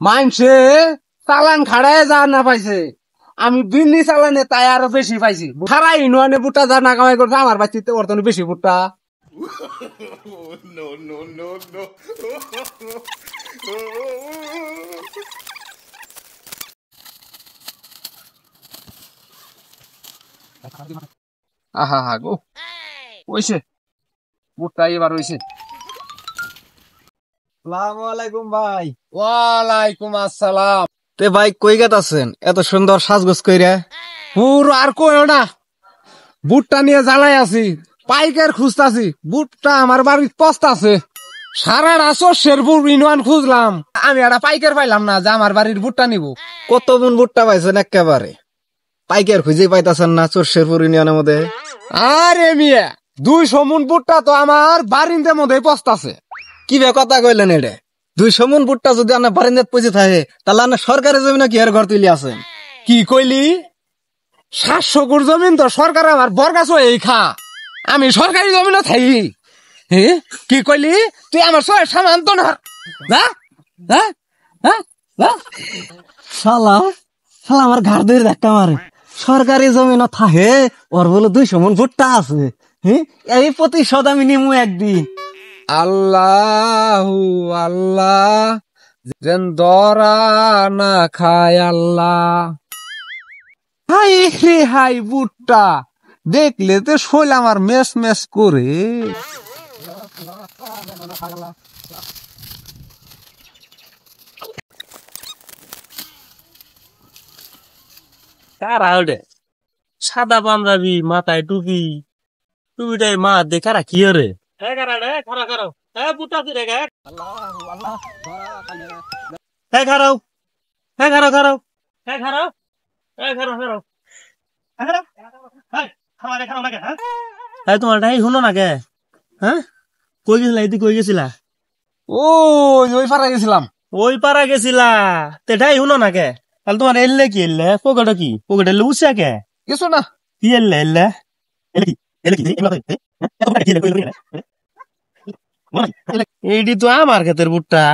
মানছে চালান খাড়ায় যা না পাইছে, আমি বিন্নি চালানে তাই আরো বেশি পাইছি। সারা ইউনিয়নে বুট্টা যা না কামাই করছে, আমার বাচ্চিতে বর্তমানে বেশি বুট্টা। আহা হা গো, হইছে বুট্টা এবার হইছে। আসসালামু আলাইকুম ভাই। ওয়ালাইকুম আসসালাম। তে ভাই কই গেতাছেন এত সুন্দর সাজগোজ কইরা? পুরো আর কইও না, বুটটা নিয়ে জ্বালাই আছি, পাইকার খুঁজতাছি। বুটটা আমার বাড়ির পস্ত আছে, সারা রাত শেরপুর ইউনিয়ন খুঁজলাম, আমি একটা পাইকার পাইলাম না যে আমার বাড়ির বুটটা নিব। কত মন ভুট্টা পাইছেন একেবারে? পাইকার খুঁজে পাইতাছেন না চরশেরপুর ইউনিয়নের মধ্যে? আরে মিয়া, 200 মন বুটটা তো আমার বারিন্দের মধ্যে পস্তাছে। কি বে কথা কইলেন এটা? 200 মন ভুট্টা যদি আপনার বারিন্দাত পৌঁছে থাকে, তাহলে আপনার সরকারি জমিনে কি আর ঘর তুলি আছেন? কি কইলি? 700 গুর জমিন তো সরকার আমার বরগাছ এই খা, আমি সরকারি জমিনে থাকি। কি কইলি তুই? আমার সবাই সামান তো না। শালা শালা আমার ঘাড় ধরে ধাক্কা মারে। সরকারি জমিন থাকে, ওর বলে 200 মন ভুট্টা আছে। এই প্রতিশোধ আমি নিমু একদিন। আল্লাহু আল্লাহ, যেন দরা না খায় আল্লাহ। হাই রে হাই, বুটটা দেখলে তো শৈল আমার মেস মেস করে। কারা ওটা? সাদা পাঞ্জাবি, মাথায় টুপি, টুপিটাই মা দে কারা কি রে? খারা বুটাছি রে খারাও, খারাও, তোমার ডাই শুনো না কে? হ্যাঁ, কই গেছিলা? এদি কই গেছিলা? ওই পাড়া গেছিলাম। ওই পাড়া গেছিলা, তে ডাই শুনো না কে? তাহলে তোমার এলে কি এলে? পকেটে কি? পকেটে লুচা কে? কিছু না। কি এলে এলে? এইটি তো আমার ক্ষেতের বুটটা।